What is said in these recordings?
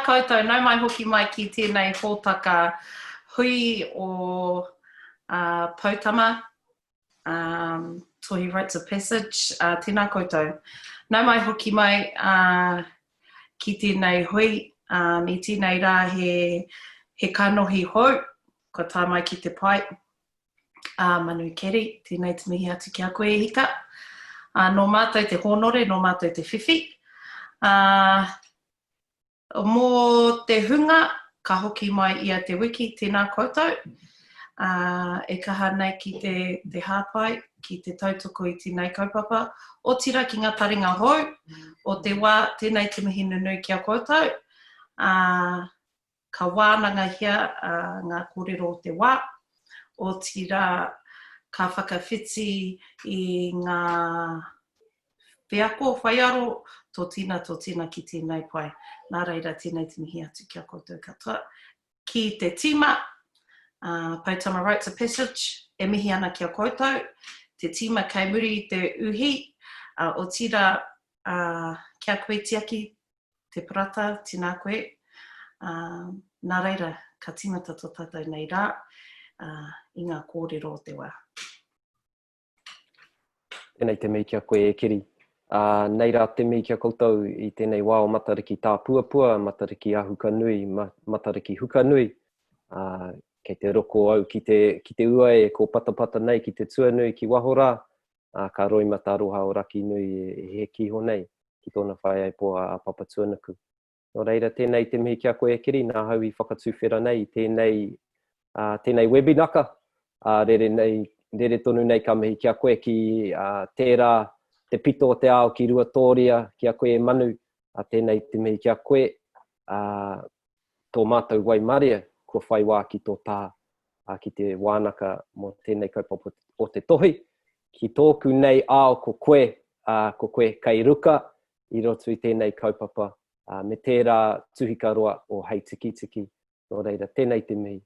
Koutou, nau mai hoki mai ki tēnei hōtaka hui o Pautama, tohi Rites of Passage, tēnā koutou. Nau mai hoki mai ki tēnei hui, i tēnei rā he kanohi hou, ko tā mai ki te pai, Manu Caddie, tēnei te mihi atu ki a koe e hika. Nō mātou te honore, nō mātou te whiwhi. Mō te hunga, ka hoki mai ia te wiki, tēnā koutou. E kaha nei ki te hāpai, ki te tautoko i tēnei kaupapa. O tira ki ngā taringa hou, o te wā, tēnei te mihi nunui ki a koutou. Ka wānanga hia ngā kōrero o te wā. O tira ka whakawhiti i ngā whiako, whaiaro, tō tina ki tēnei pai. Nā reira, tēnei te mihi atu ki a koutou katoa. Ki te tima, Pautama Rites of Passage, e mihi ana ki a koutou. Te tima kei muri i te uhi, o tira kia koe Tiaki, te parata, tina koe. Nā reira, ka tīmata tō tātou nei rā, i ngā kōrero o te wā. Tēnei te mei kia koe e kiri. Nei rā te mei kia koutou i tēnei wā o matariki tā puapua, matariki a hukanui, matariki hukanui. Kei te roko au ki te ua e ko patapata nei ki te tuanui ki wahora. Ka roi mataroha o raki nui e he kiho nei ki tōna whai ai po a papa tuanaku. Nō reira, tēnei te mihi kia koe e kiri, nā hau i whakatūwhera nei, tēnei webinaka. Rere tonu nei ka mihi kia koe ki tērā, te pito o te ao ki rua tōria, ki a koe e Manu, tēnei te mihi kia koe, tō mātou waimaria, kua whai wā ki tō tā, ki te wānaka mō tēnei kaupapa o te tohi. Ki tōku nei ao ko koe kei ruka, i roto i tēnei kaupapa, me tērā tuhika roa o hei tiki. Nō reira, tēnei te mihi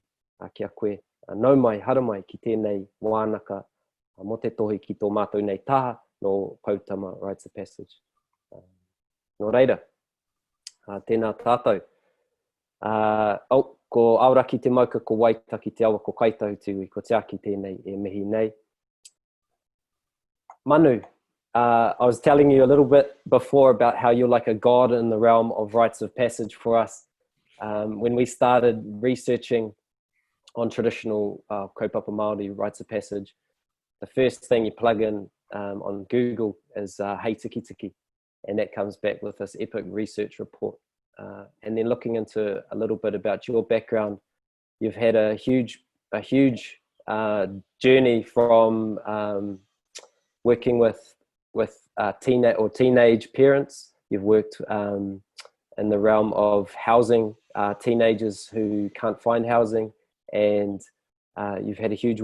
ki a koe. Nau mai, hara mai ki tēnei wānaka mō te tohi ki tō mātou nei taha, no Pautama Rites of Passage. Nō reira, tēnā tātou. Ko auraki te mauka ko waitaki te awa ko kaitautui, ko Tiaki tēnei e mihi nei. Manu, I was telling you a little bit before about how you're like a god in the realm of Rites of Passage for us. When we started researching on traditional Kaupapa Māori Rites of Passage, the first thing you plug in on Google is Hei Tiki, and that comes back with this epic research report. And then looking into a little bit about your background, you've had a huge journey from working with teenage parents. You've worked in the realm of housing teenagers who can't find housing, and you've had a huge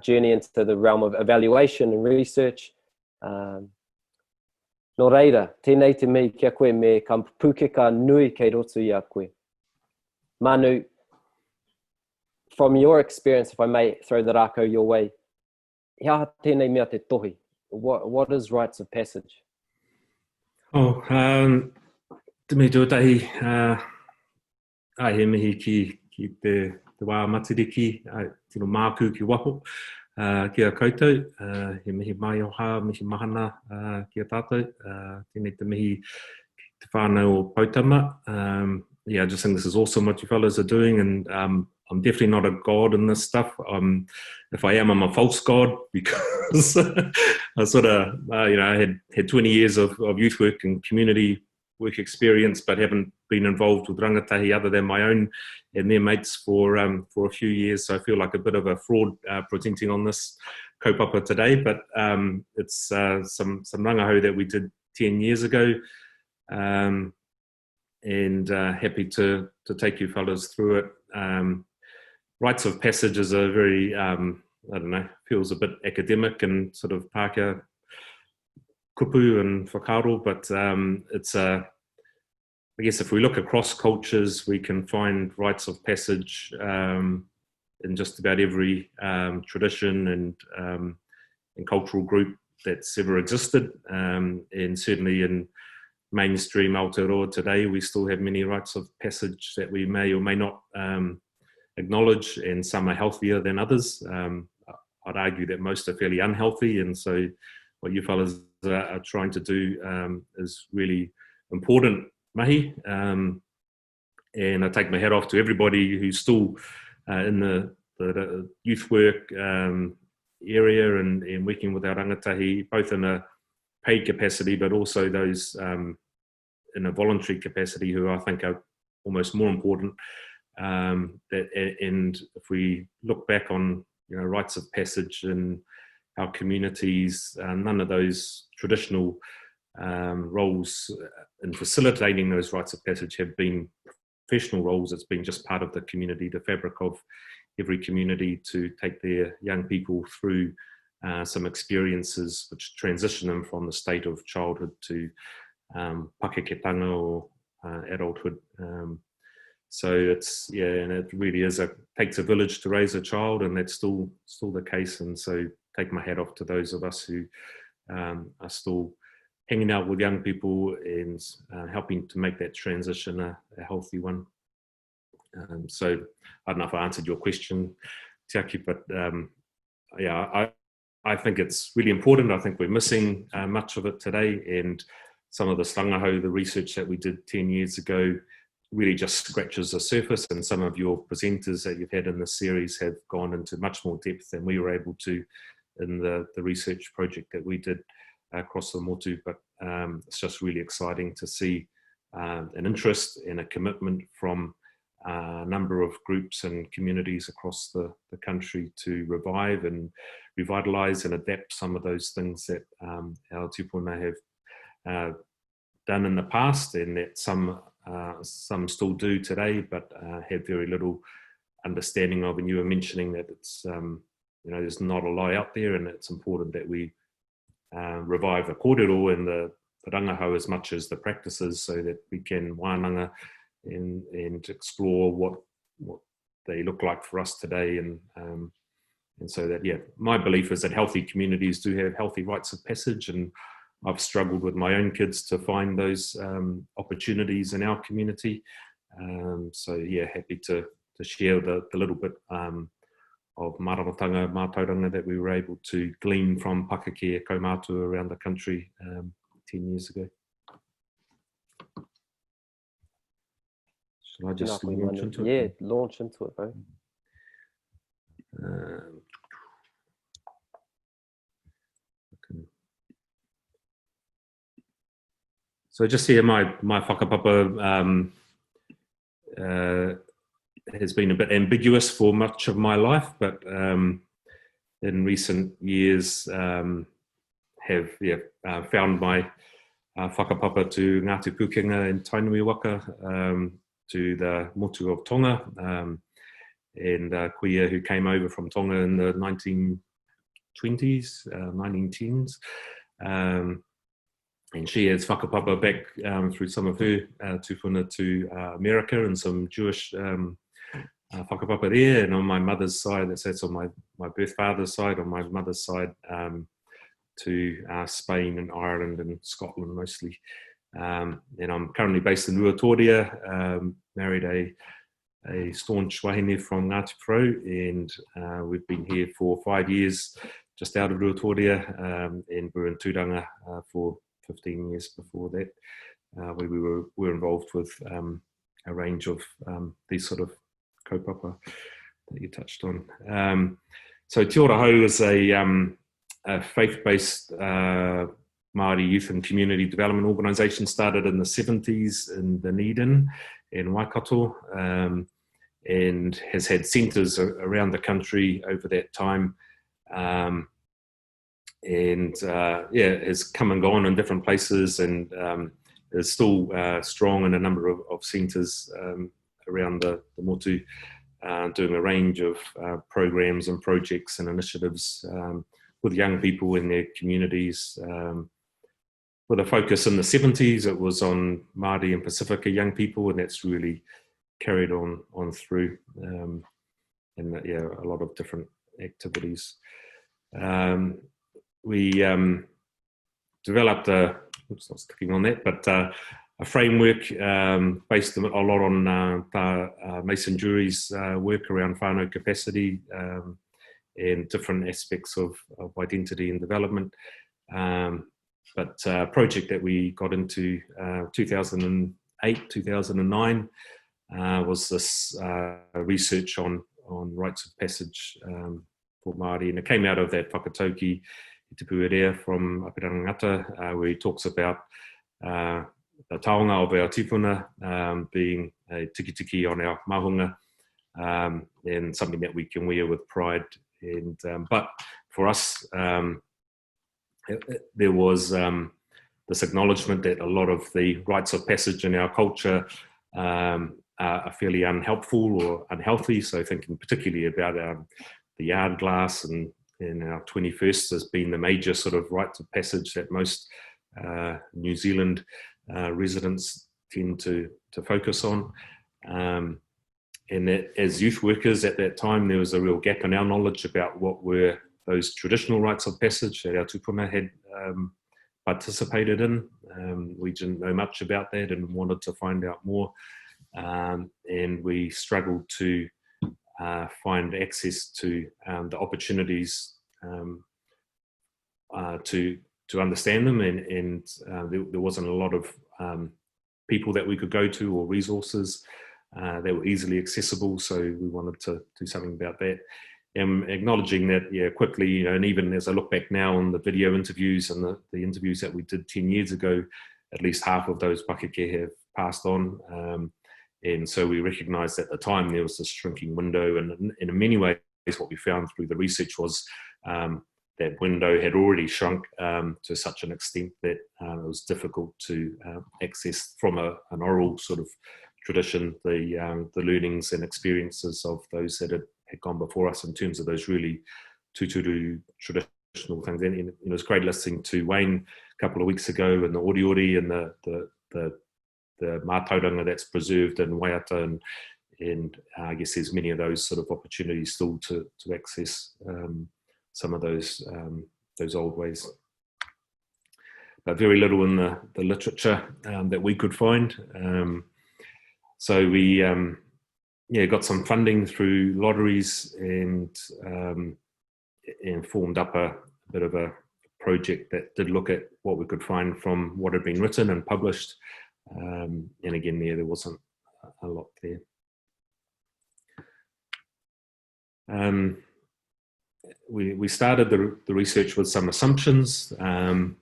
journey into the realm of evaluation and research. Nō reira, tēnei te mei kia koe me ka pūkeka nui kei roto i a koe. Manu, from your experience, if I may throw the rākau your way, hea tēnei mea te tohi? What is Rites of Passage? Te mei tuatahi, he mihi ki te wā matiriki, tino māku ki waho. Kia koutou, he mihi mai o hā, mihi mahana kia tātou. Tēnei te mihi ki te whānau o Pautama. I just think this is awesome what you fellows are doing, and I'm definitely not a god in this stuff. If I am, I'm a false god, because I sort of, I had 20 years of youth work and community work experience, but haven't been involved with rangatahi other than my own and their mates for a few years. So I feel like a bit of a fraud presenting on this kaupapa today, but it's some rangahau that we did 10 years ago, and happy to take you fellows through it. Rites of Passage is a very, I don't know, feels a bit academic and sort of Pākehā kupu and whakaaro, but it's I guess if we look across cultures, we can find Rites of Passage in just about every tradition and cultural group that's ever existed, and certainly in mainstream Aotearoa today, we still have many rites of passage that we may or may not acknowledge, and some are healthier than others. I'd argue that most are fairly unhealthy, and so what you fellas are trying to do is really important mahi. And I take my hat off to everybody who's still in the youth work area and working with our rangatahi, both in a paid capacity, but also those in a voluntary capacity, who I think are almost more important. And if we look back on rites of passage in our communities, none of those traditional roles in facilitating those rites of passage have been professional roles. It's been just part of the community, the fabric of every community, to take their young people through some experiences which transition them from the state of childhood to pakeketanga or adulthood. So it's, and it really takes a village to raise a child, and that's still the case. And so take my hat off to those of us who are still hanging out with young people and helping to make that transition a healthy one. So I don't know if I answered your question, Tiaki, but I think it's really important. I think we're missing much of it today, and some of the slangaho, the research that we did 10 years ago, really just scratches the surface, and some of your presenters that you've had in this series have gone into much more depth than we were able to in the research project that we did across the motu. But it's just really exciting to see an interest and a commitment from a number of groups and communities across the country to revive and revitalise and adapt some of those things that our tupuna have done in the past, and that some still do today, but have very little understanding of. And you were mentioning that it's there's not a lot out there, and it's important that we revive the kōrero and the rangahau as much as the practices, so that we can wānanga and explore what they look like for us today. And so that, my belief is that healthy communities do have healthy rites of passage, and I've struggled with my own kids to find those opportunities in our community. So happy to share the little bit of maramatanga, mātauranga that we were able to glean from pakeke kaumātua around the country 10 years ago. Shall I just launch into it? Yeah, launch into it, bro. So just here, my whakapapa has been a bit ambiguous for much of my life, but in recent years have found my whakapapa to Ngāti Pūkenga in Tainui Waka, to the motu of Tonga, and Kuia, who came over from Tonga in the 1920s, 1910s. And she has whakapapa back through some of her tūwhana to America, and some Jewish whakapapa there. And on my mother's side, that's on my birth father's side, on my mother's side, to Spain and Ireland and Scotland mostly. And I'm currently based in Ruatoria, married a staunch wahine from Ngāti Porou, and we've been here for 5 years just out of Ruatoria, and we're in Tūranga for 15 years before that, where we were involved with a range of these sort of kaupapa that you touched on. So Te Ora Hau is a faith-based Māori youth and community development organisation, started in the 70s in Dunedin and Waikato, and has had centres around the country over that time. Has come and gone in different places, and is still strong in a number of centres around the motu, doing a range of programs and projects and initiatives with young people in their communities. With a focus in the 70s, it was on Māori and Pacifica young people, and that's really carried on through, and a lot of different activities. We developed a oops, not sticking on that, but a framework based a lot on Mason Jury's work around whānau capacity and different aspects of identity and development. But a project that we got into 2008, 2009 was this research on rites of passage for Māori, and it came out of that whakatauki i te puerea from Āpirangata, where he talks about the taonga of our tipuna being a tiki-tiki on our mahunga, and something that we can wear with pride. And but for us, there was this acknowledgement that a lot of the rites of passage in our culture are fairly unhelpful or unhealthy. So thinking particularly about the yard glass and our 21st has been the major sort of rites of passage that most New Zealand residents tend to focus on. And that as youth workers at that time, there was a real gap in our knowledge about what were those traditional rites of passage that our tupuna had participated in. We didn't know much about that and wanted to find out more. And we struggled to find access to the opportunities to understand them, and there wasn't a lot of people that we could go to or resources that were easily accessible, so we wanted to do something about that. Acknowledging that, yeah, quickly, you know, and even as I look back now on the video interviews and the interviews that we did 10 years ago, at least half of those pakeke have passed on. And so we recognised at the time there was this shrinking window, and in many ways what we found through the research was that window had already shrunk to such an extent that it was difficult to access from an oral sort of tradition the learnings and experiences of those that had gone before us in terms of those really tūturu traditional things. And it was great listening to Wayne a couple of weeks ago and the ori and the mātauranga that's preserved in Waiata, and I guess there's many of those sort of opportunities still to access some of those old ways. But very little in the literature that we could find. So we got some funding through lotteries and formed up a bit of a project that did look at what we could find from what had been written and published. And again, there wasn't a lot there. We started the research with some assumptions, and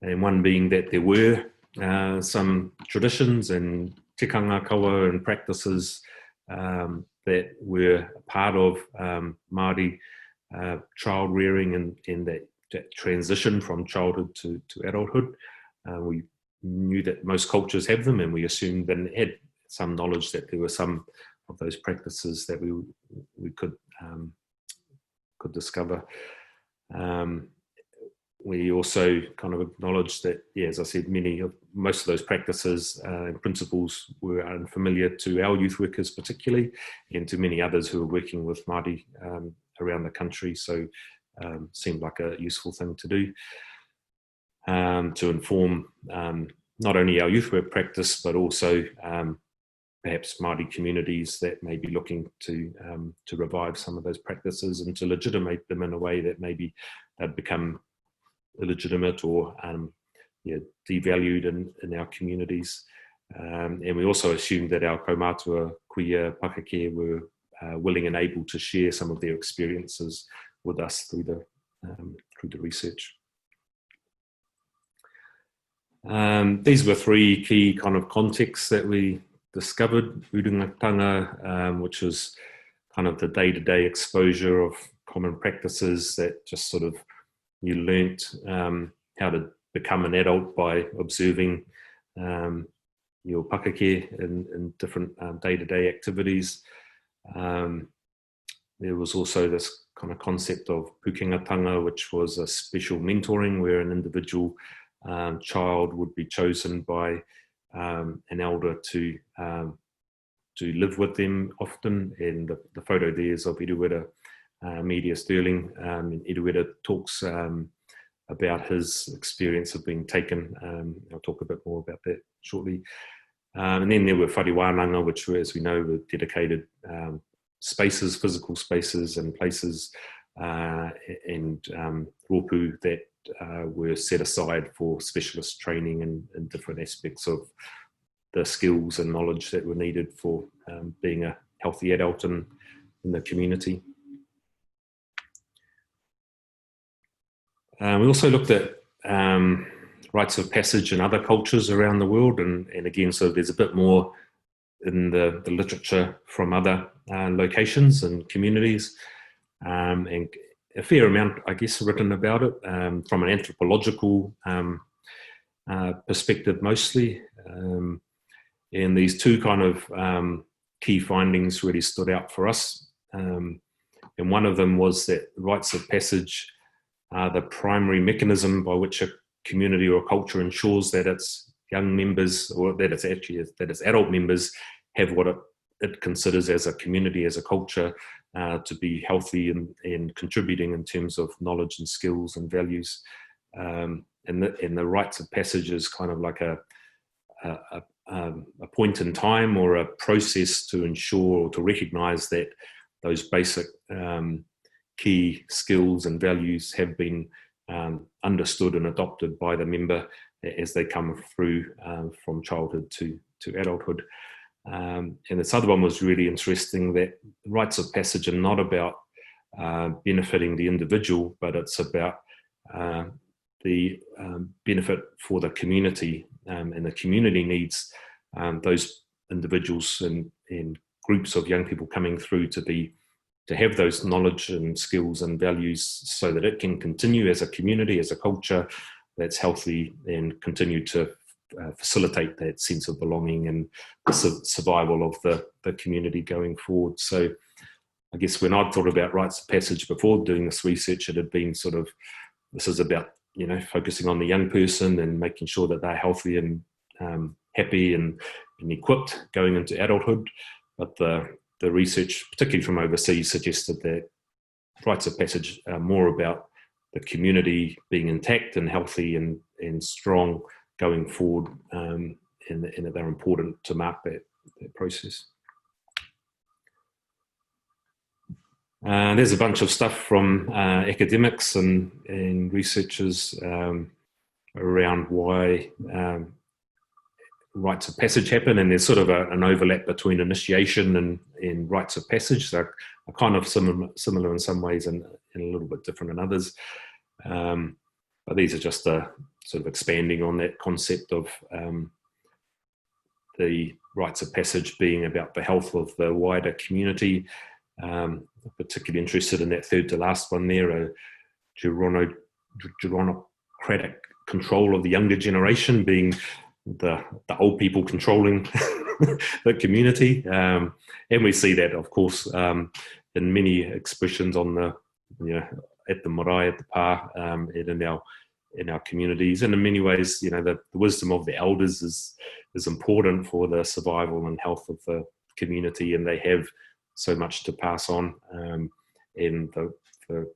one being that there were some traditions and tikanga kawa and practices that were part of Māori child rearing and that transition from childhood to adulthood. We knew that most cultures have them, and we assumed and had some knowledge that there were some of those practices that we could discover. We also kind of acknowledged that, yeah, as I said, most of those practices and principles were unfamiliar to our youth workers particularly, and to many others who were working with Māori around the country. So seemed like a useful thing to do to inform not only our youth work practice, but also perhaps Māori communities that may be looking to revive some of those practices and to legitimate them in a way that maybe they'd become illegitimate or devalued in our communities. And we also assumed that our kaumātua kuia pakeke were willing and able to share some of their experiences with us through the research. These were three key kind of contexts that we discovered. Urungatanga, which was kind of the day-to-day exposure of common practices that just sort of you learnt how to become an adult by observing your pakeke in different day-to-day activities. There was also this kind of concept of pukengatanga, which was a special mentoring where an individual child would be chosen by an elder to live with them often. And the photo there is of Iruwera Media Sterling. Iruwera talks about his experience of being taken. I'll talk a bit more about that shortly. And then there were whare which were, as we know, were dedicated spaces, physical spaces and places, and rōpū that were set aside for specialist training in different aspects of the skills and knowledge that were needed for being a healthy adult in the community. We also looked at rites of passage in other cultures around the world, and again, so there's a bit more in the literature from other locations and communities, and a fair amount, I guess, written about it from an anthropological perspective mostly. And these two kind of key findings really stood out for us. And one of them was that rites of passage are the primary mechanism by which a community or culture ensures that its young members, or that its adult members, have what it considers as a community, as a culture, to be healthy and contributing in terms of knowledge and skills and values. And the rites of passage is kind of like a point in time or a process to ensure or to recognise that those basic key skills and values have been understood and adopted by the member as they come through from childhood to adulthood. And this other one was really interesting, that rites of passage are not about benefiting the individual, but it's about the benefit for the community, and the community needs those individuals and groups of young people coming through to have those knowledge and skills and values so that it can continue as a community, as a culture that's healthy, and continue to facilitate that sense of belonging and the survival of the community going forward. So I guess when I'd thought about rites of passage before doing this research, it had been sort of, this is about, focusing on the young person and making sure that they're healthy and happy and equipped going into adulthood. But the research, particularly from overseas, suggested that rites of passage are more about the community being intact and healthy and strong going forward, and that they're important to mark that process. There's a bunch of stuff from academics and researchers around why rites of passage happen, and there's sort of an overlap between initiation and rites of passage. So are kind of similar in some ways and a little bit different in others. But these are just sort of expanding on that concept of the rites of passage being about the health of the wider community. Particularly interested in that third to last one there, a gerontocratic control of the younger generation, being the old people controlling the community. And we see that, of course, in many expressions on at the marae, at the pā, and in our communities. And in many ways, the wisdom of the elders is important for the survival and health of the community, and they have so much to pass on. And the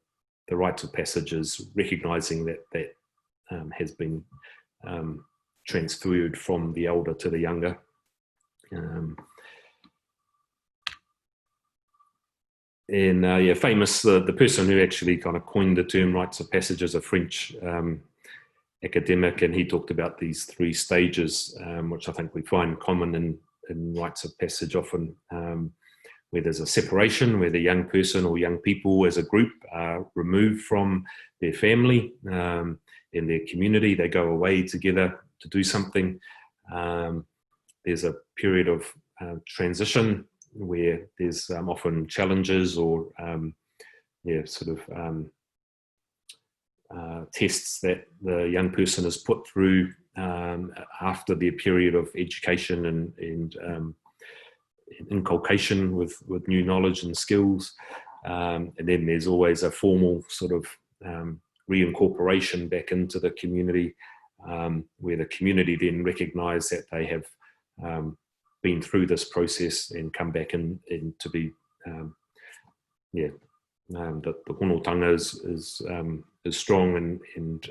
rites of passage is recognising that has been transferred from the elder to the younger. Famous, the person who actually kind of coined the term rites of passage is a French academic, and he talked about these three stages, which I think we find common in rites of passage often, where there's a separation, where the young person or young people as a group are removed from their family and their community. They go away together to do something. There's a period of transition where there's often challenges or tests that the young person is put through after their period of education and inculcation with new knowledge and skills. And then there's always a formal sort of reincorporation back into the community, where the community then recognise that they have been through this process and come back in to be that the honotanga is strong, and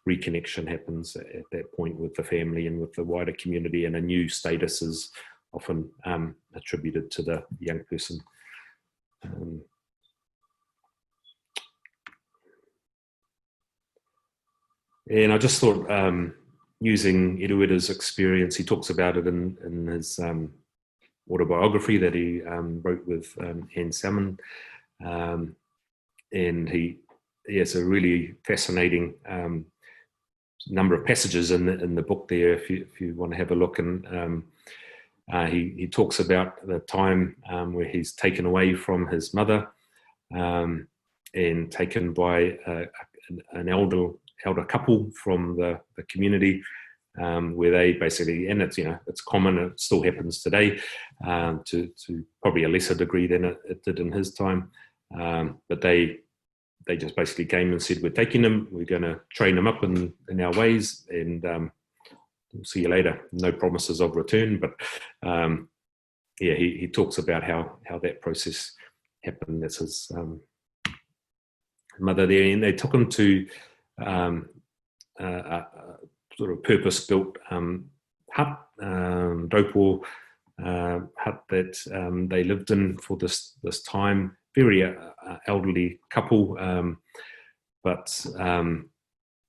reconnection happens at that point with the family and with the wider community, and a new status is often attributed to the young person. And I just thought, using Erueta's experience, he talks about it in his autobiography that he wrote with Anne Salmon, and he has a really fascinating number of passages in the book there, if you want to have a look. And he talks about the time where he's taken away from his mother and taken by an elder couple from the community, where they basically, and it's common, it still happens today, to probably a lesser degree than it did in his time, but they just basically came and said, we're taking him, we're going to train him up in our ways, and we'll see you later. No promises of return, but he talks about how that process happened. That's his mother there, and they took him to a sort of purpose-built hut, RoP hut that they lived in for this time. Very elderly couple, but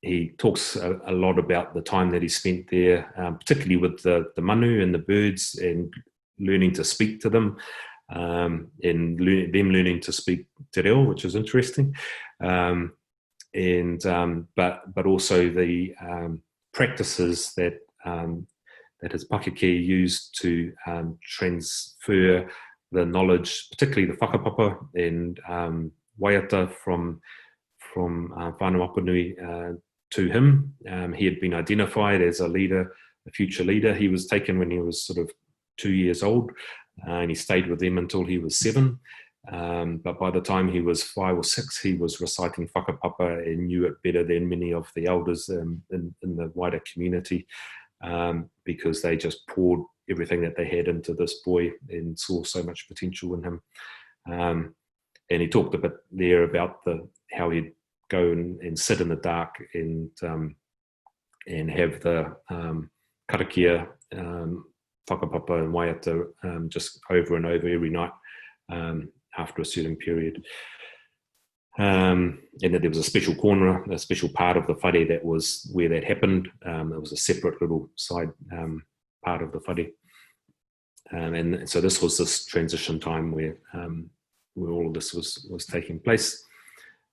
he talks a lot about the time that he spent there, particularly with the Manu and the birds, and learning to speak to them, and them learning to speak te reo, which is interesting. But also the practices that his pakeke used to transfer the knowledge, particularly the whakapapa and waiata from whānau Apanui to him. He had been identified as a leader, a future leader. He was taken when he was sort of 2 years old, and he stayed with them until he was 7. But by the time he was 5 or 6, he was reciting whakapapa and knew it better than many of the elders in the wider community, because they just poured everything that they had into this boy and saw so much potential in him. And he talked a bit there about how he'd go and sit in the dark and have the karakia, whakapapa and waiata just over and over every night after a certain period. And that there was a special corner, a special part of the whare that was where that happened. It was a separate little side part of the whare. And so this was this transition time where all of this was taking place.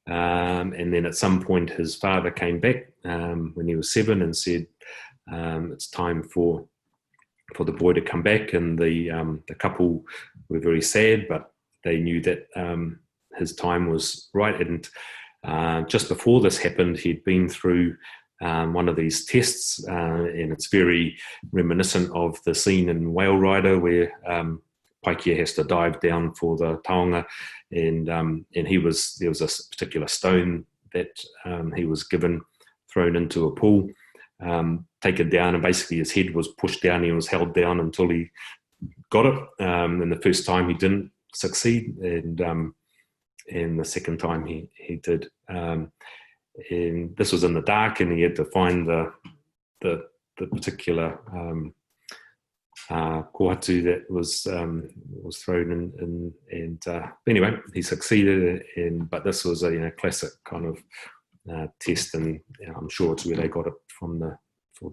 And then at some point his father came back when he was 7 and said, it's time for the boy to come back. And the couple were very sad, but they knew that his time was right. And just before this happened, he'd been through one of these tests, and it's very reminiscent of the scene in Whale Rider where Paikia has to dive down for the taonga, and there was a particular stone that he was given, thrown into a pool, taken down, and basically his head was pushed down. He was held down until he got it, and the first time he didn't succeed, and the second time he did. And this was in the dark, and he had to find the particular kohatu that was thrown in, and anyway, he succeeded. But this was a classic kind of test, and I'm sure it's where they got it from for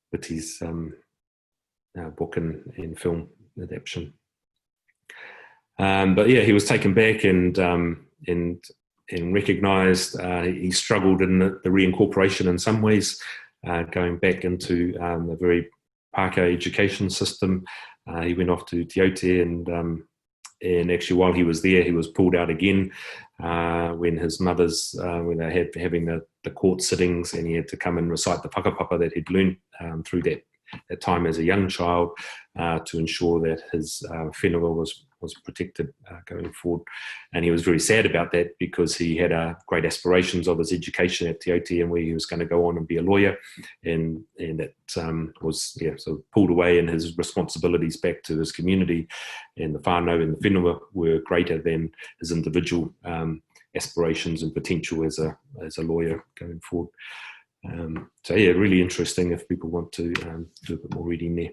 Whitty's book and film adaptation. But yeah, he was taken back and recognised. He struggled in the reincorporation in some ways, going back into a very Pākehā education system. He went off to Te Aute, and actually while he was there, he was pulled out again when his mother's, when they had having the court sittings, and he had to come and recite the whakapapa that he'd learned through that time as a young child, to ensure that his whenua was protected going forward. And he was very sad about that because he had great aspirations of his education at Tiaki and where he was going to go on and be a lawyer, and that was sort of pulled away, and his responsibilities back to his community and the whānau and the whenua were greater than his individual aspirations and potential as a lawyer going forward. So yeah, really interesting if people want to do a bit more reading there.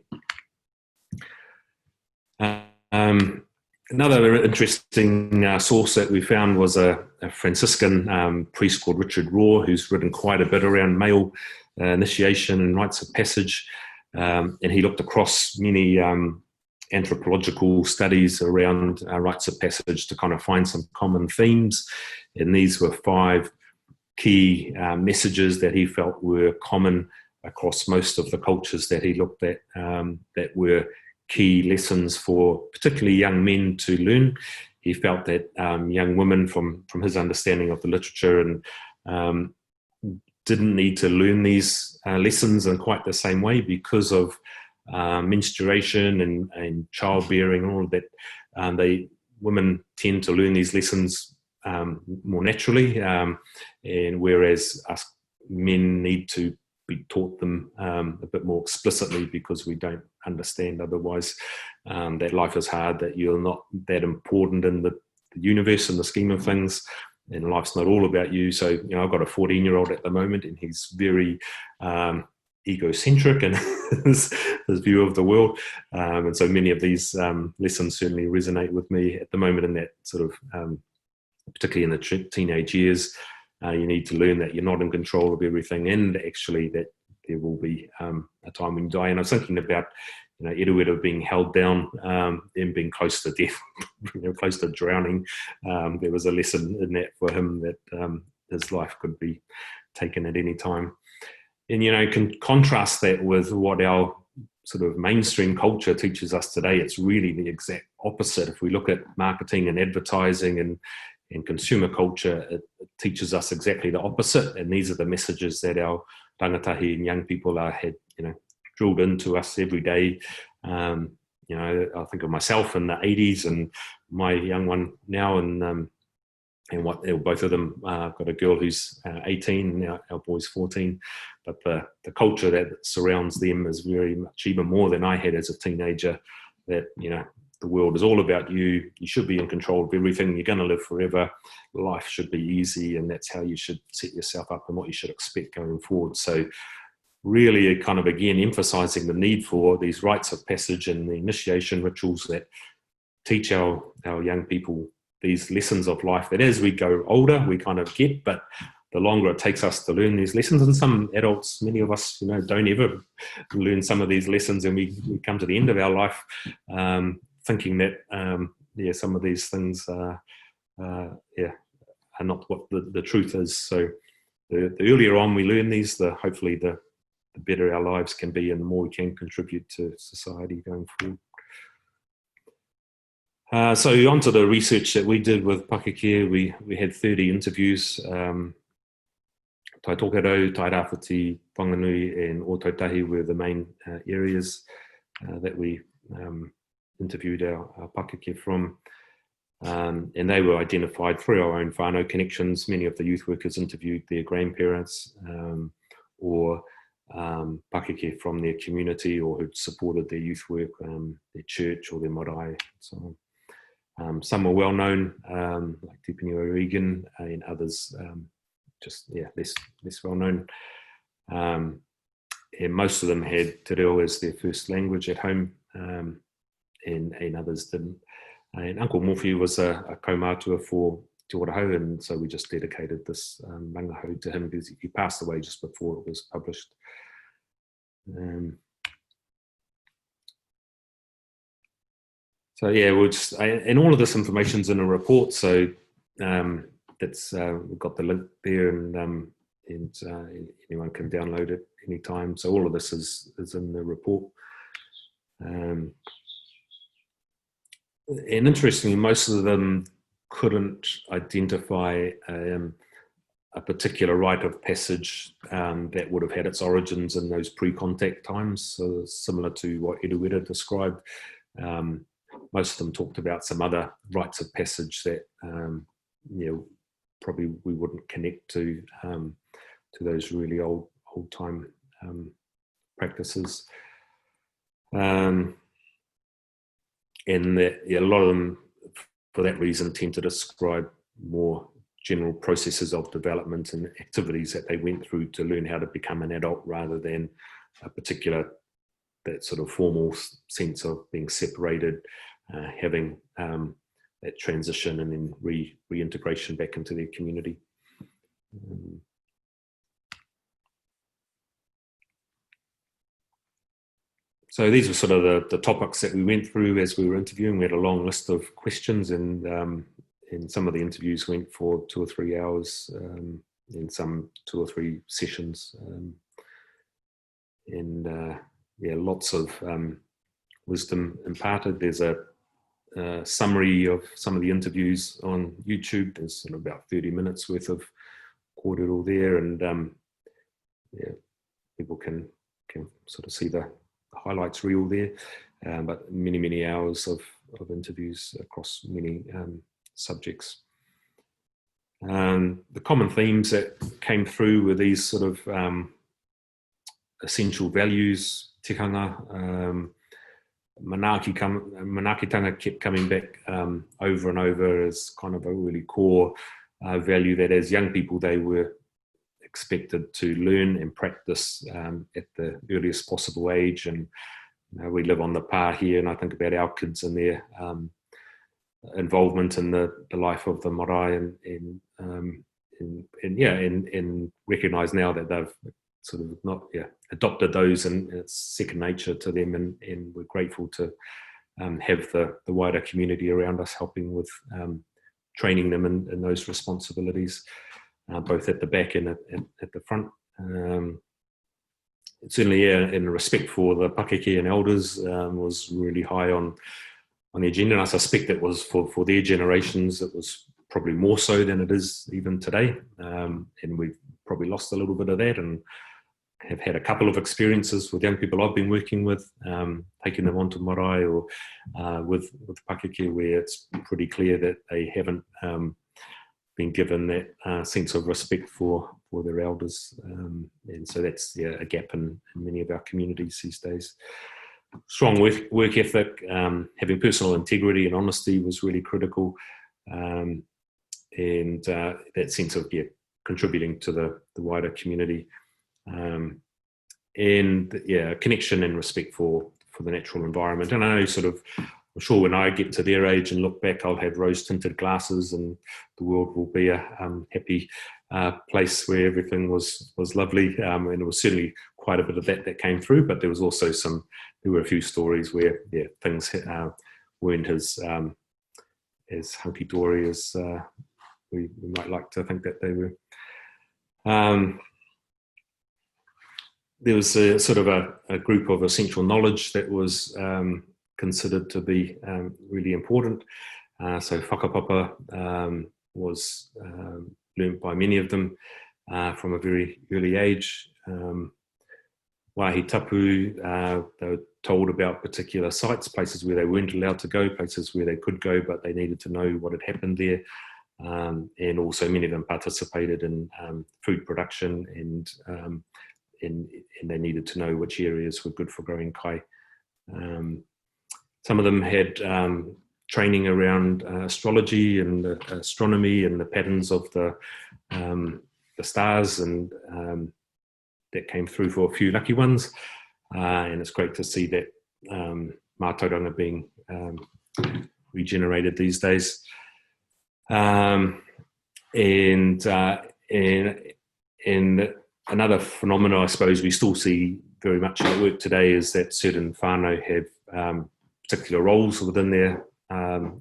Another interesting source that we found was a Franciscan priest called Richard Raw, who's written quite a bit around male initiation and rites of passage, and he looked across many anthropological studies around rites of passage to kind of find some common themes, and these were 5 key messages that he felt were common across most of the cultures that he looked at, that were key lessons for particularly young men to learn. He felt that young women, from his understanding of the literature, and didn't need to learn these lessons in quite the same way because of menstruation and childbearing and all of that. Women tend to learn these lessons more naturally, and whereas us men need to be taught them a bit more explicitly because we don't understand otherwise that life is hard, that you're not that important in the universe and the scheme of things, and life's not all about you. So, I've got a 14-year-old at the moment, and he's very egocentric in his view of the world, and so many of these lessons certainly resonate with me at the moment, in that sort of particularly in the teenage years. You need to learn that you're not in control of everything, and actually that there will be a time when you die. And I was thinking about, Edward being held down and being close to death, close to drowning. There was a lesson in that for him, that his life could be taken at any time. And, can contrast that with what our sort of mainstream culture teaches us today. It's really the exact opposite. If we look at marketing and advertising and consumer culture, it teaches us exactly the opposite, and these are the messages that our rangatahi and young people had drilled into us every day. I think of myself in the 80s and my young one now, and what both of them got a girl who's 18 now, our boy's 14, but the culture that surrounds them is very much, even more than I had as a teenager, that the world is all about you. You should be in control of everything. You're going to live forever. Life should be easy, and that's how you should set yourself up and what you should expect going forward. So really kind of, again, emphasizing the need for these rites of passage and the initiation rituals that teach our young people these lessons of life that as we go older, we kind of get, but the longer it takes us to learn these lessons, and some adults, many of us, don't ever learn some of these lessons, and we come to the end of our life thinking that, some of these things are not what the truth is. So the earlier on we learn these, hopefully the better our lives can be, and the more we can contribute to society going forward. So onto the research that we did with Pakeke, we had 30 interviews. Tai Tokero, Tai Rāwhiti, Whanganui and Ōtautahi were the main areas that we interviewed our Pakeke from. And they were identified through our own whānau connections. Many of the youth workers interviewed their grandparents or Pakeke from their community, or who'd supported their youth work, their church or their marae, and so on. Some are well known, like Tipini O'Regan, and others less well known. And most of them had te reo as their first language at home, and others didn't. And Uncle Morphy was a kaumātua for Te Ōrahau, and so we just dedicated this rangahau to him because he passed away just before it was published. So yeah, we'll just, and all of this information's in a report, so that's we've got the link there, and anyone can download it anytime. So all of this is in the report. And interestingly, most of them couldn't identify a particular rite of passage that would have had its origins in those pre-contact times. So similar to what Eduwera described, most of them talked about some other rites of passage that probably we wouldn't connect to those really old time practices. And that a lot of them, for that reason, tend to describe more general processes of development and activities that they went through to learn how to become an adult, rather than a particular, that sort of formal sense of being separated, having that transition and then reintegration back into their community. So these were sort of the topics that we went through as we were interviewing. We had a long list of questions, and some of the interviews went for 2 or 3 hours, in some 2 or 3 sessions. Lots of wisdom imparted. There's a summary of some of the interviews on YouTube. There's sort of about 30 minutes worth of kōrero there, and people can sort of see the highlights reel there, but many hours of interviews across many subjects. The common themes that came through were these sort of essential values, tikanga. Manaakitanga kept coming back over and over as kind of a really core value that as young people they were expected to learn and practice at the earliest possible age. And we live on the pā here, and I think about our kids and their involvement in the life of the marae, and recognise now that they've sort of not adopted those, and it's second nature to them, and we're grateful to have the wider community around us helping with training them in those responsibilities, both at the back and at the front. Certainly, in respect for the pakeke and elders was really high on the agenda, and I suspect it was for their generations, it was probably more so than it is even today, and we've probably lost a little bit of that, and have had a couple of experiences with young people I've been working with, taking them onto marae or with pakeke, where it's pretty clear that they haven't been given that sense of respect for their elders, and so that's a gap in many of our communities these days. Strong work ethic, having personal integrity and honesty was really critical, and that sense of contributing to the wider community, and connection and respect for the natural environment. And I know I'm sure when I get to their age and look back, I'll have rose-tinted glasses, and the world will be a happy place where everything was lovely. And there was certainly quite a bit of that came through, but there was also there were a few stories where things weren't as hunky-dory as we might like to think that they were. There was a sort of a group of essential knowledge that was considered to be really important. So whakapapa was learnt by many of them from a very early age. Wāhi tapu, they were told about particular sites, places where they weren't allowed to go, places where they could go, but they needed to know what had happened there. And also many of them participated in food production, and they needed to know which areas were good for growing kai. Some of them had training around astrology and astronomy and the patterns of the stars, and that came through for a few lucky ones. And it's great to see that mātauranga being regenerated these days. And another phenomenon, I suppose, we still see very much at work today is that certain whānau have particular roles within their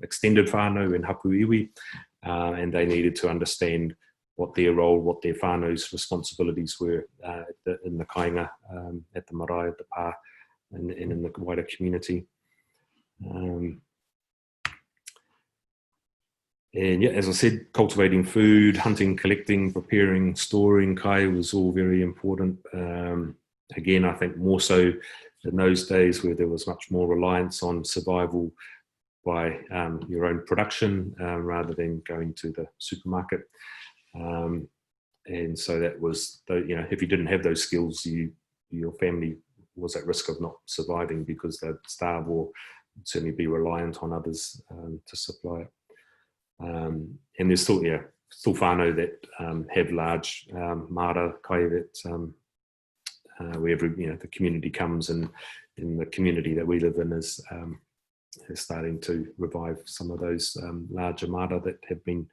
extended whānau and hapu iwi, and they needed to understand what their role, what their whānau's responsibilities were in the kāinga, at the marae, at the pā, and in the wider community. And as I said, cultivating food, hunting, collecting, preparing, storing kai was all very important. Again, I think more so in those days where there was much more reliance on survival, by your own production rather than going to the supermarket. And so that was, if you didn't have those skills, your family was at risk of not surviving because they'd starve or certainly be reliant on others to supply it. And there's still whānau that have large mara kai that wherever the community comes, and in the community that we live in is starting to revive some of those larger mara that have been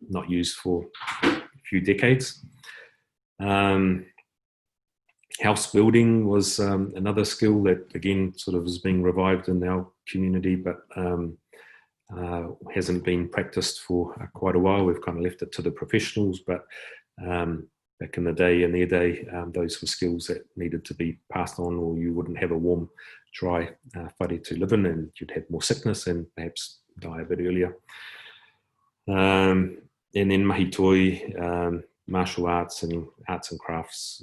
not used for a few decades. House building was another skill that again sort of is being revived in our community, but hasn't been practiced for quite a while. We've kind of left it to the professionals, but back in the day, in their day, those were skills that needed to be passed on, or you wouldn't have a warm, dry whare to live in, and you'd have more sickness and perhaps die a bit earlier. And then mahi toi, martial arts and crafts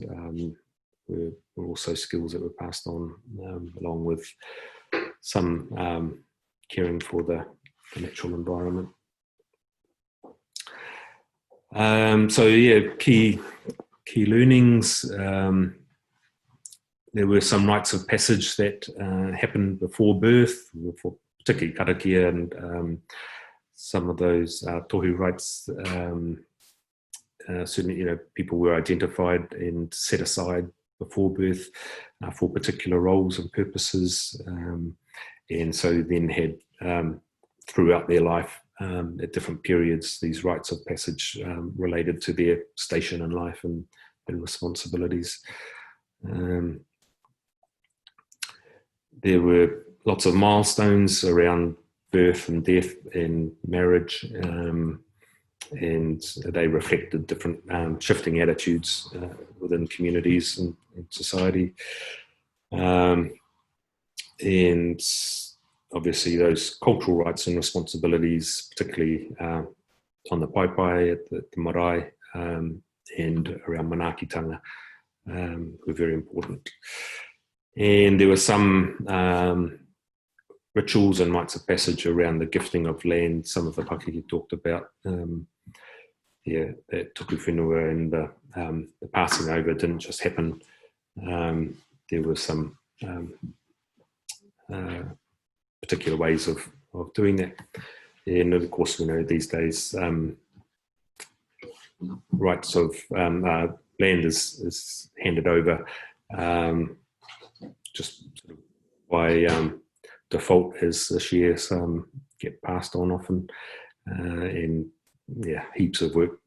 were also skills that were passed on, along with some caring for the natural environment. Key learnings. There were some rites of passage that happened before birth, particularly karakia, and some of those tohu rites. Certainly, people were identified and set aside before birth for particular roles and purposes, and so then had throughout their life, at different periods, these rites of passage related to their station in life and responsibilities. There were lots of milestones around birth and death and marriage, and they reflected different shifting attitudes within communities and society. And obviously those cultural rights and responsibilities, particularly on the paipai, at the marae, and around manaakitanga, were very important. And there were some rituals and rites of passage around the gifting of land. Some of the Pakeke talked about, that tuku whenua and the passing over didn't just happen. There were some particular ways of doing that. And of course, these days, rights of land is handed over just sort of by default as the shares get passed on often, and heaps of work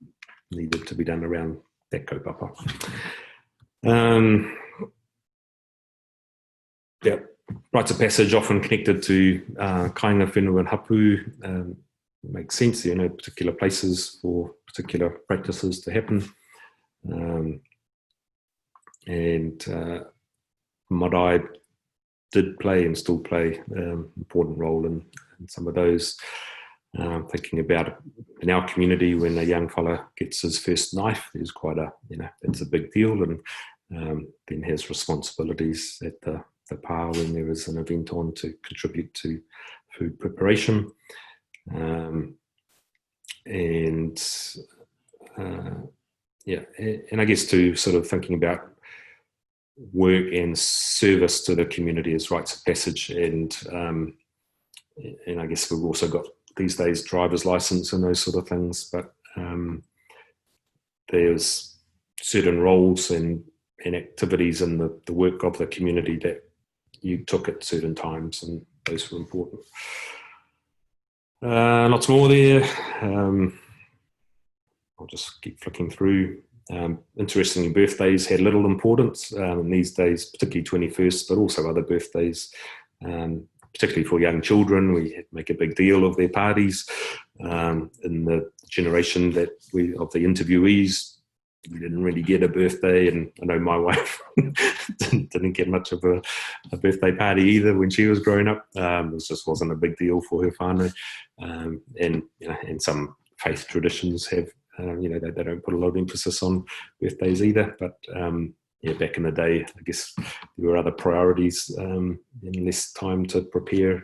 needed to be done around that kaupapa. Rites of passage often connected to kainga whenua and hapu. Makes sense, particular places for particular practices to happen. And marae did play and still play an important role in some of those. Thinking about in our community, when a young fella gets his first knife, there's quite it's a big deal, and then has responsibilities at the pā when there is an event on to contribute to food preparation. And I guess to sort of thinking about work and service to the community as rites of passage, and I guess we've also got these days driver's license and those sort of things, but there's certain roles and activities in the work of the community that you took at certain times, and those were important. Lots more there. I'll just keep flicking through. Interestingly, birthdays had little importance in these days, particularly 21st, but also other birthdays. Particularly for young children, we make a big deal of their parties. In the generation of the interviewees, we didn't really get a birthday, and I know my wife didn't get much of a birthday party either when she was growing up. It just wasn't a big deal for her whānau. And some faith traditions have, they don't put a lot of emphasis on birthdays either. But back in the day, I guess there were other priorities and less time to prepare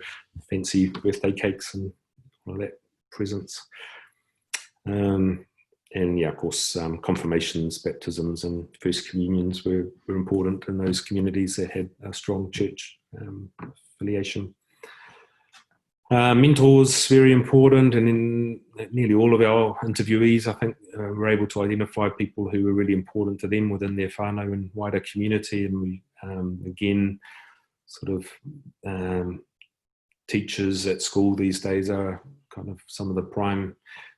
fancy birthday cakes and all that presents. And yeah, of course, confirmations, baptisms, and first communions were important in those communities that had a strong church affiliation. Mentors, very important, and in nearly all of our interviewees, I think, were able to identify people who were really important to them within their whānau and wider community. And we, again, sort of teachers at school these days are kind of some of the prime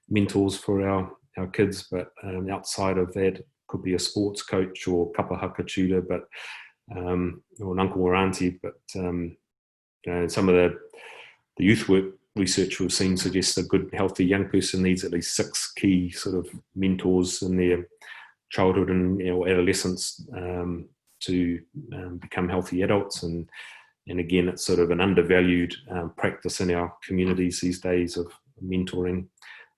mentors for our kids, but outside of that, could be a sports coach or kapahaka tutor, but or an uncle or auntie. But you know, some of the youth work research we've seen suggests a good, healthy young person needs at least 6 key sort of mentors in their childhood and adolescence to become healthy adults. And again, it's sort of an undervalued practice in our communities these days of mentoring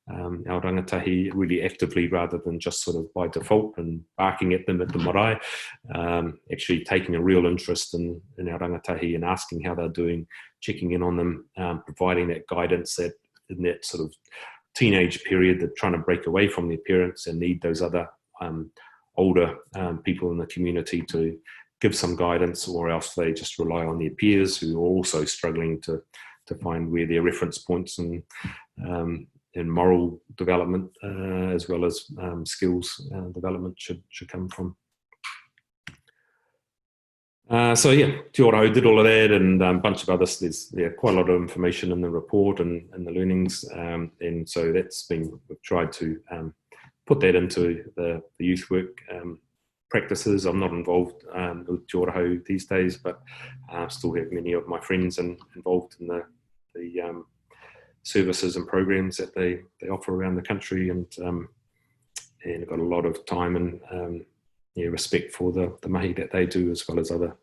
our rangatahi really actively, rather than just sort of by default and barking at them at the marae, actually taking a real interest in our rangatahi and asking how they're doing, checking in on them, providing that guidance that in that sort of teenage period they're trying to break away from their parents and need those other older people in the community to give some guidance, or else they just rely on their peers who are also struggling to find where their reference points and moral development as well as skills development should come from. So yeah, Te Ōrahau did all of that, and a bunch of others. There's quite a lot of information in the report and the learnings, and so we've tried to put that into the youth work practices. I'm not involved with Te Ōrahau these days, but still have many of my friends involved in the services and programs that they offer around the country, and I've got a lot of time and respect for the mahi that they do, as well as other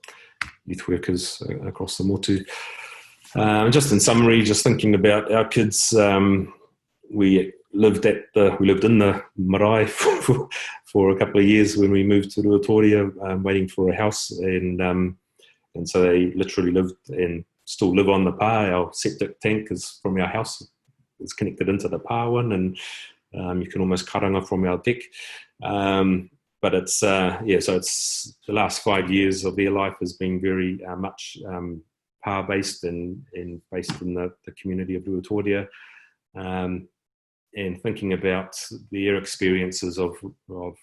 youth workers across the motu. Just in summary, just thinking about our kids, we lived in the marae for a couple of years when we moved to Ruatoria, waiting for a house, and so they literally lived and still live on the pā. Our septic tank is from our house, it's connected into the pā one, and you can almost karanga from our deck. But it's so it's the last 5 years of their life has been very much pā based and based in the community of Ruatoria, and thinking about their experiences of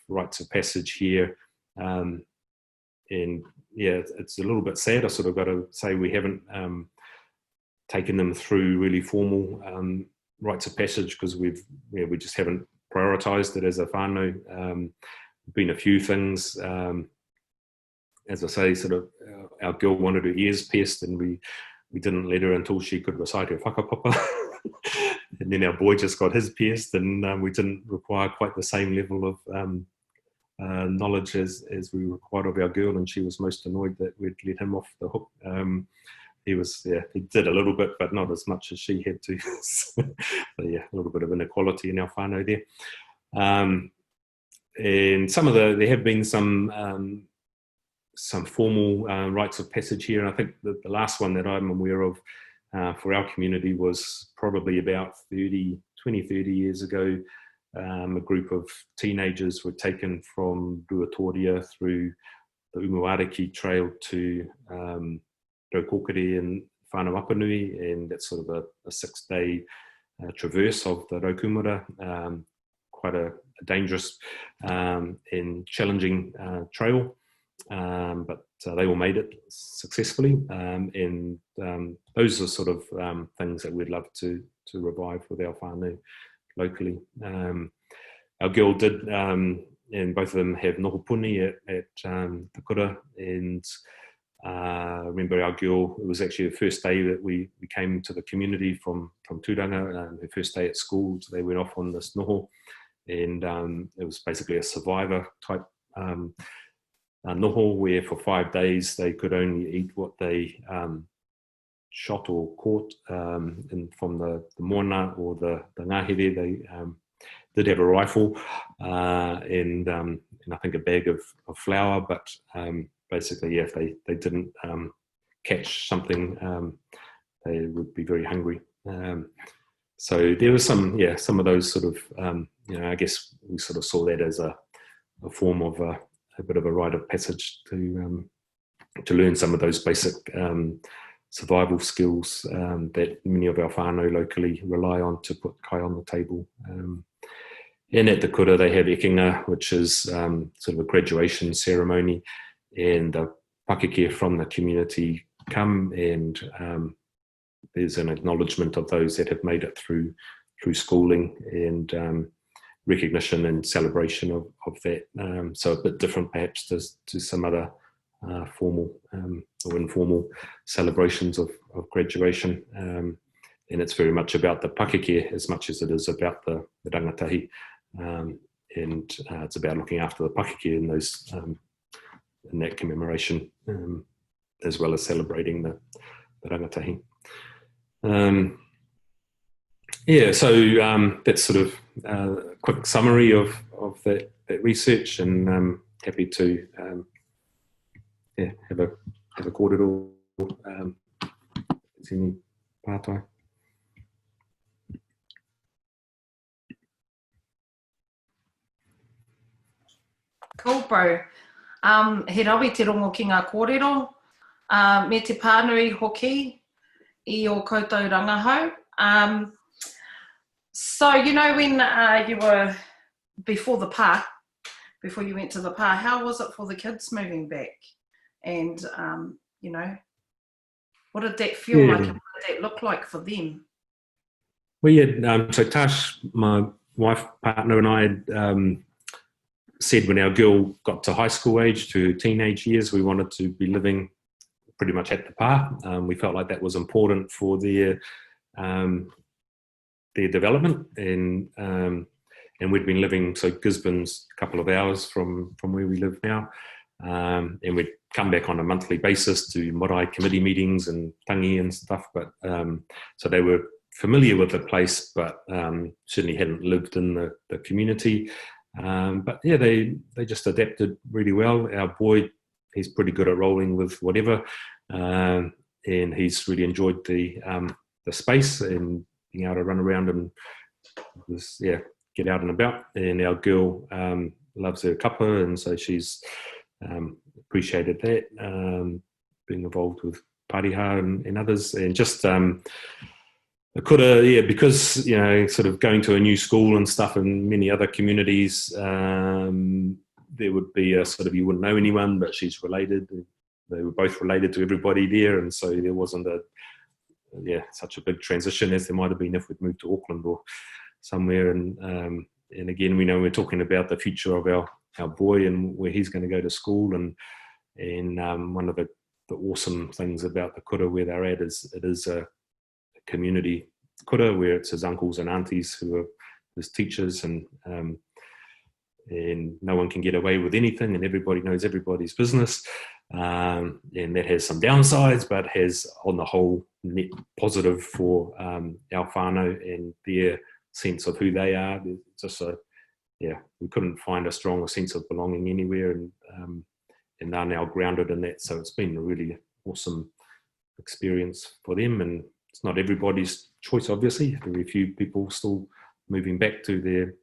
rites of passage here. And yeah, it's a little bit sad. I sort of got to say we haven't taken them through really formal rites of passage, because we just haven't prioritised it as a whānau. Been a few things. As I say, sort of our girl wanted her ears pierced, and we didn't let her until she could recite her whakapapa. And then our boy just got his pierced, and we didn't require quite the same level of knowledge as we required of our girl, and she was most annoyed that we'd let him off the hook. He did a little bit, but not as much as she had to. So yeah, a little bit of inequality in our whānau there. And there have been some formal rites of passage here, and I think the last one that I'm aware of for our community was probably about 30 years ago. A group of teenagers were taken from Ruatoria through the Umuariki trail to Raukokore and Whānau Apanui, and that's sort of a 6-day traverse of the Raukumura, quite a dangerous and challenging trail, but they all made it successfully, and those are sort of things that we'd love to revive with our whānau locally. Our girl did, and both of them have noho puni at the kura, and I remember our girl, it was actually the first day that we came to the community from Tūranga, her first day at school, so they went off on this noho, and it was basically a survivor type noho, where for 5 days they could only eat what they shot or caught from the moana or the ngahere. did have a rifle and I think a bag of flour, but basically, yeah, if they didn't catch something, they would be very hungry. So there was some of those sort of, I guess we sort of saw that as a form of a bit of a rite of passage to learn some of those basic survival skills that many of our whānau locally rely on to put kai on the table. And at the kura they have ekinga, which is sort of a graduation ceremony, and the pakeke from the community come, and there's an acknowledgement of those that have made it through schooling, and recognition and celebration of that. So a bit different perhaps to some other formal or informal celebrations of graduation. And it's very much about the pakeke as much as it is about the rangatahi. And it's about looking after the pakeke in those in that commemoration, as well as celebrating the rangatahi. So that's sort of a quick summary of that research, and happy to have a kōrero any pātai. Cool, bro. He rawi te rongo ki ngā kōrero, me te pānui hoki I o koutou rangahau. So, when you were before you went to the pā, how was it for the kids moving back? And, what did that feel like, and what did that look like for them? Well, yeah, so Tash, my wife, partner, and I had said when our girl got to high school age, to teenage years, we wanted to be living pretty much at the pā. We felt like that was important for their development, and we'd been living, so Gisborne's a couple of hours from where we live now, and we'd come back on a monthly basis to marae committee meetings and tangi and stuff, but so they were familiar with the place, but certainly hadn't lived in the community. But yeah, they just adapted really well. Our boy, he's pretty good at rolling with whatever, and he's really enjoyed the space and being able to run around and just, get out and about. And our girl loves her kapa, and so she's appreciated that, being involved with pariha and others, and just the kura, because sort of going to a new school and stuff in many other communities, there would be a sort of, you wouldn't know anyone, but she's related. They were both related to everybody there, and so there wasn't such a big transition as there might have been if we'd moved to Auckland or somewhere. And again, we know we're talking about the future of our boy and where he's going to go to school, and one of the awesome things about the kura where they're at is it is a community kura where it's his uncles and aunties who are his teachers, and no one can get away with anything, and everybody knows everybody's business, and that has some downsides, but has on the whole net positive for our whānau and their sense of who they are. It's just we couldn't find a stronger sense of belonging anywhere, and they're now grounded in that, so it's been a really awesome experience for them. And it's not everybody's choice, obviously. Very few people still moving back to their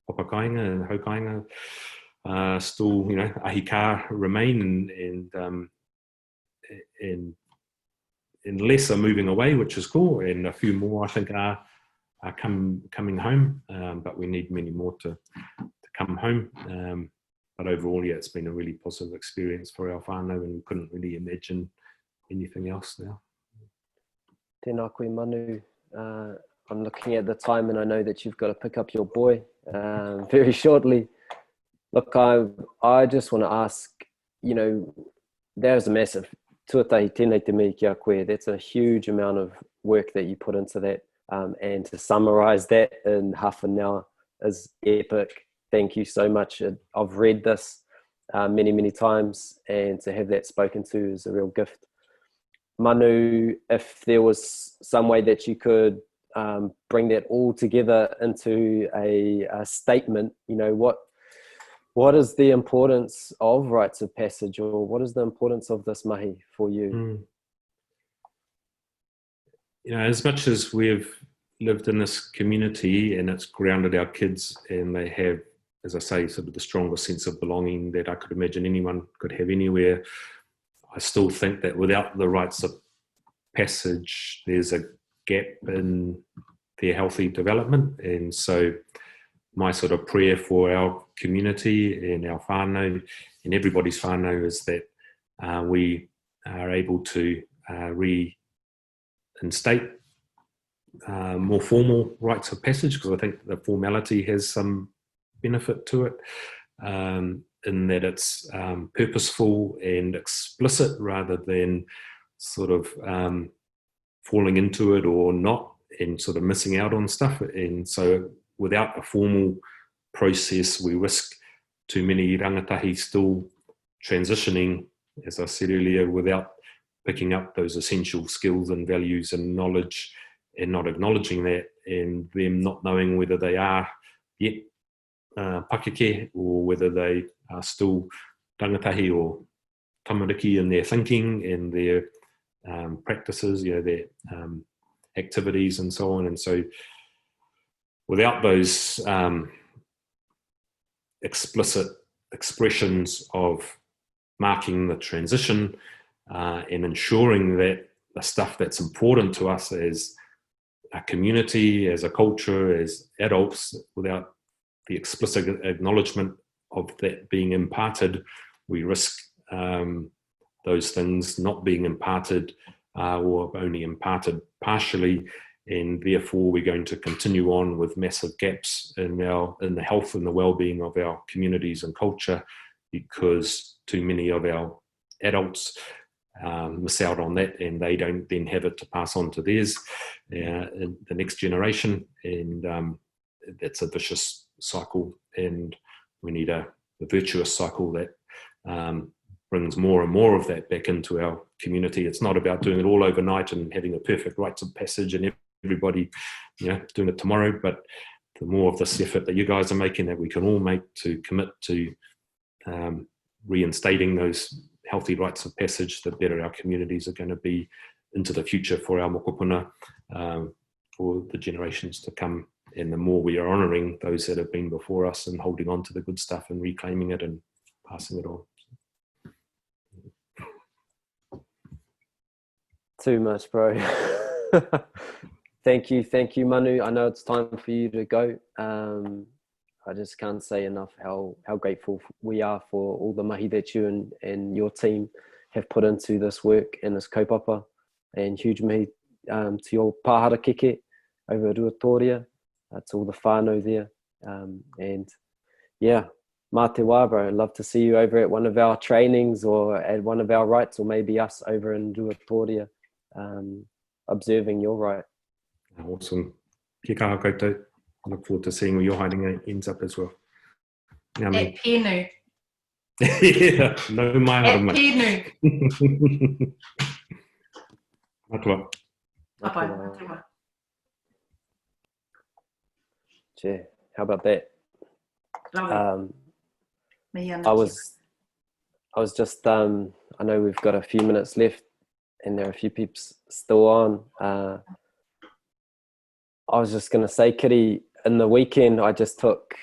papakainga and haukainga. Still, ahika remain, and less are moving away, which is cool. And a few more, I think, are coming home. But we need many more to come home. But overall, it's been a really positive experience for our whānau, and we couldn't really imagine anything else now. Tēnā koe, Manu. I'm looking at the time, and I know that you've got to pick up your boy very shortly. Look, I just want to ask, there's a massive tuatahi tēnei te me ki a koe. That's a huge amount of work that you put into that, and to summarise that in half an hour is epic. Thank you so much. I've read this many, many times, and to have that spoken to is a real gift. Manu, if there was some way that you could bring that all together into a statement, you know, what is the importance of rites of passage, or what is the importance of this mahi for you? You know, as much as we've lived in this community and it's grounded our kids, and they have, as I say, sort of the strongest sense of belonging that I could imagine anyone could have anywhere, I still think that without the rites of passage, there's a gap in their healthy development. And so my sort of prayer for our community and our whānau and everybody's whānau is that we are able to reinstate more formal rites of passage, because I think the formality has some benefit to it, in that it's purposeful and explicit rather than sort of falling into it or not, and sort of missing out on stuff. And so without a formal process, we risk too many rangatahi still transitioning, as I said earlier, without picking up those essential skills and values and knowledge, and not acknowledging that, and them not knowing whether they are yet pakeke, or whether they are still rangatahi or tamariki in their thinking and their practices, you know, their activities and so on. And so without those explicit expressions of marking the transition and ensuring that the stuff that's important to us as a community, as a culture, as adults, without the explicit acknowledgement of that being imparted, we risk those things not being imparted or only imparted partially, and therefore we're going to continue on with massive gaps in the health and the well-being of our communities and culture, because too many of our adults miss out on that, and they don't then have it to pass on to theirs, the next generation, and that's a vicious cycle, and we need a virtuous cycle that brings more and more of that back into our community. It's not about doing it all overnight and having a perfect rites of passage and everybody, you know, doing it tomorrow, but the more of this effort that you guys are making, that we can all make to commit to reinstating those healthy rites of passage, the better our communities are going to be into the future for our mokopuna, for the generations to come, and the more we are honouring those that have been before us and holding on to the good stuff and reclaiming it and passing it on. Too much, bro. Thank you, Manu. I know it's time for you to go. I just can't say enough how grateful we are for all the mahi that you and your team have put into this work and this kaupapa, and huge mahi to your pāhara keke over at Ruatoria, to all the whānau there, and yeah, mā te wā, bro. I'd love to see you over at one of our trainings or at one of our rites, or maybe us over in Ruatoria, observing your rite. Awesome. Kia kaha koutou. I look forward to seeing where your hiding ends up as well. At Pēnu. Yeah, no mai At hara mai. Pēnu. Matua. Bye-bye. Gee, how about that? Lovely. I was just, I know we've got a few minutes left and there are a few peeps still on. I was just going to say, Kitty, in the weekend, I just took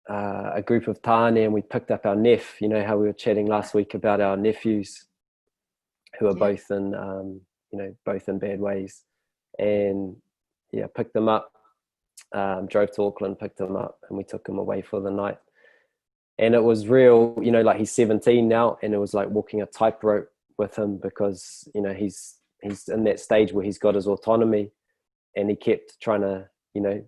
a group of tāne and we picked up our neph. You know how we were chatting last week about our nephews who are both in, both in bad ways. And yeah, picked them up, drove to Auckland, picked them up, and we took him away for the night. And it was real, you know, like he's 17 now, and it was like walking a tightrope with him, because, you know, he's in that stage where he's got his autonomy, and he kept trying to, you know,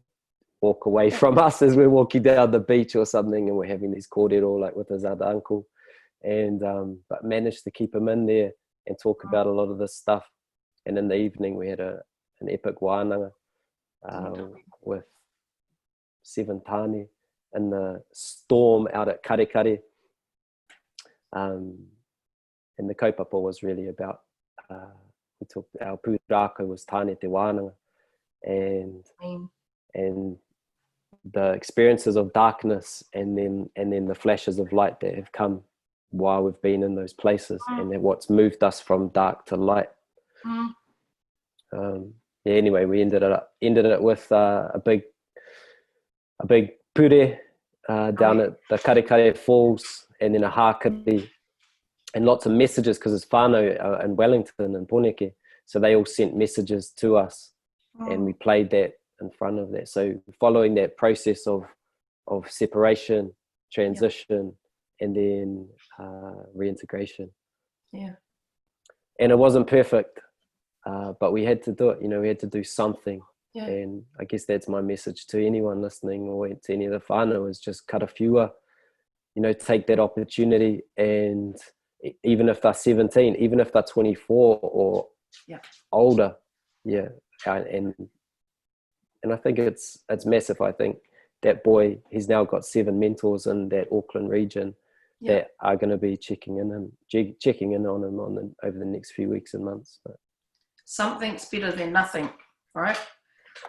walk away from us as we're walking down the beach or something, and we're having these kōrero like with his other uncle, and but managed to keep him in there and talk about a lot of this stuff. And in the evening we had an epic wānanga with 7 tāne in the storm out at Karekare, and the kaupapa was really about, we talked, our pūrākau was tāne te wānanga, and the experiences of darkness, and then the flashes of light that have come while we've been in those places, and then what's moved us from dark to light. Yeah, anyway, we ended it with a big pure down at the Karekare Falls, and then a hākari, and lots of messages, because it's whānau in Wellington and Poneke, so they all sent messages to us, and we played that in front of that. So following that process of separation, transition, and then reintegration. Yeah. And it wasn't perfect, but we had to do it. We had to do something. Yeah. And I guess that's my message to anyone listening, or to any of the whānau, is just kara whiua, take that opportunity. And even if they're 17, even if they're 24 or older, and I think it's massive. I think that boy, he's now got 7 mentors in that Auckland region that are going to be checking in on him over the next few weeks and months. But something's better than nothing, right?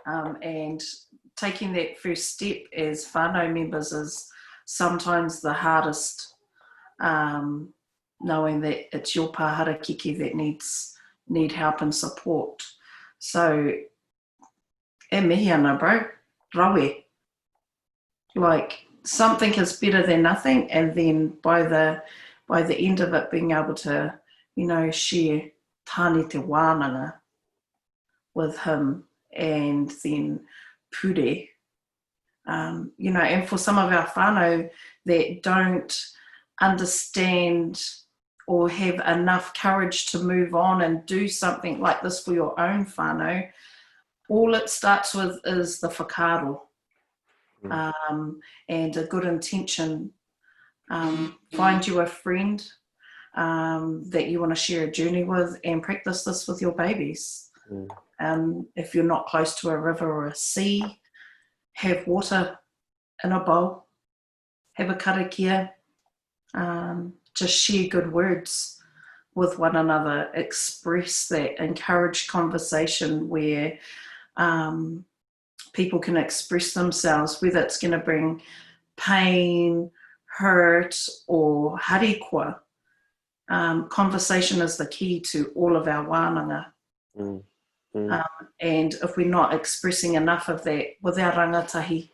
And taking that first step as whānau members is sometimes the hardest, knowing that it's your pāhara kiki that need help and support. So, e mihi ana, bro, rawe. Like, something is better than nothing, and then by the end of it, being able to, share tāne te wānanga with him, and then pure. And for some of our whānau that don't understand or have enough courage to move on and do something like this for your own whānau, all it starts with is the whakaaro, and a good intention. Find you a friend that you want to share a journey with, and practice this with your babies. If you're not close to a river or a sea, have water in a bowl, have a karakia, just share good words with one another, express that, encourage conversation where people can express themselves, whether it's going to bring pain, hurt, or harikwa. Conversation is the key to all of our wānanga. And if we're not expressing enough of that with our rangatahi,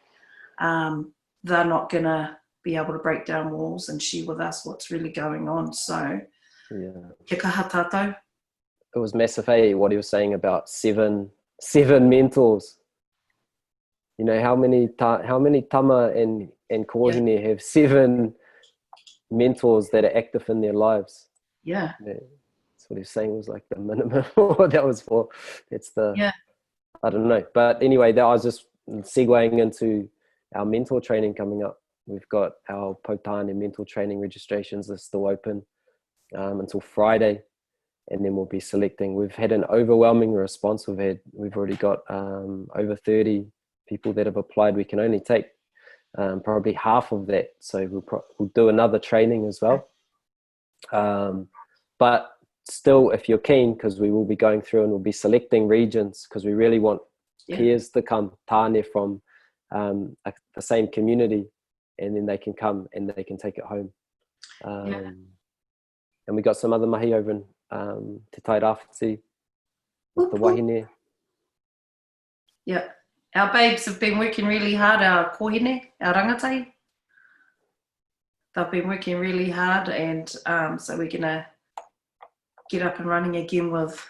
they're not going to be able to break down walls and share with us what's really going on. So, kia kaha tātou. It was massive, what he was saying about seven mentors. How many tama and kohine have 7 mentors that are active in their lives. Yeah. That's what he was saying was like the minimum. What that was for. That's the, I don't know. But anyway, I was just segueing into our mentor training coming up. We've got our Potane mentor training registrations are still open until Friday, and then we'll be selecting. We've had an overwhelming response. We've already got over 30 people that have applied. We can only take probably half of that, so we'll do another training as well. But still, if you're keen, because we will be going through and we'll be selecting regions, because we really want peers to come, tāne from the same community, and then they can come and they can take it home. And we got some other mahi over in Te Tairāwhiti with the wahine. Yeah. Our babes have been working really hard, our kohine, our rangatai. They've been working really hard, and so we're going to get up and running again with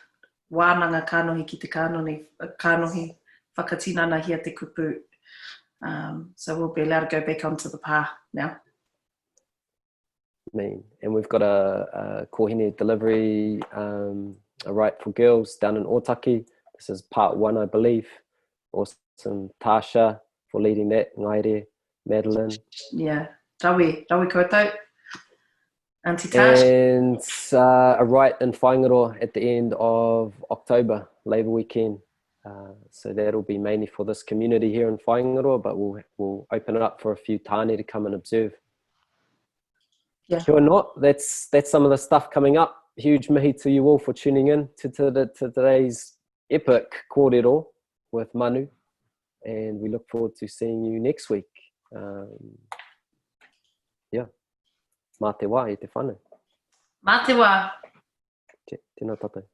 wānanga kānohi ki te kānohi whakatinana hia te kupu. So we'll be allowed to go back onto the pā now. And we've got a kohine delivery, a right for girls down in Otaki. This is part 1, I believe. Awesome, Tasha for leading that, Ngaire, Madeline. Yeah, rawi koutou. Auntie Tash. And a right in Whaingaroa at the end of October, Labour weekend. So that'll be mainly for this community here in Whaingaroa, but we'll open it up for a few tāne to come and observe. Yeah. Kia not, that's some of the stuff coming up. Huge mihi to you all for tuning in to today's epic Kōrero with Manu, and we look forward to seeing you next week. Yeah, mā te wā e te whānau. Mā te wā. Tēnā tātou.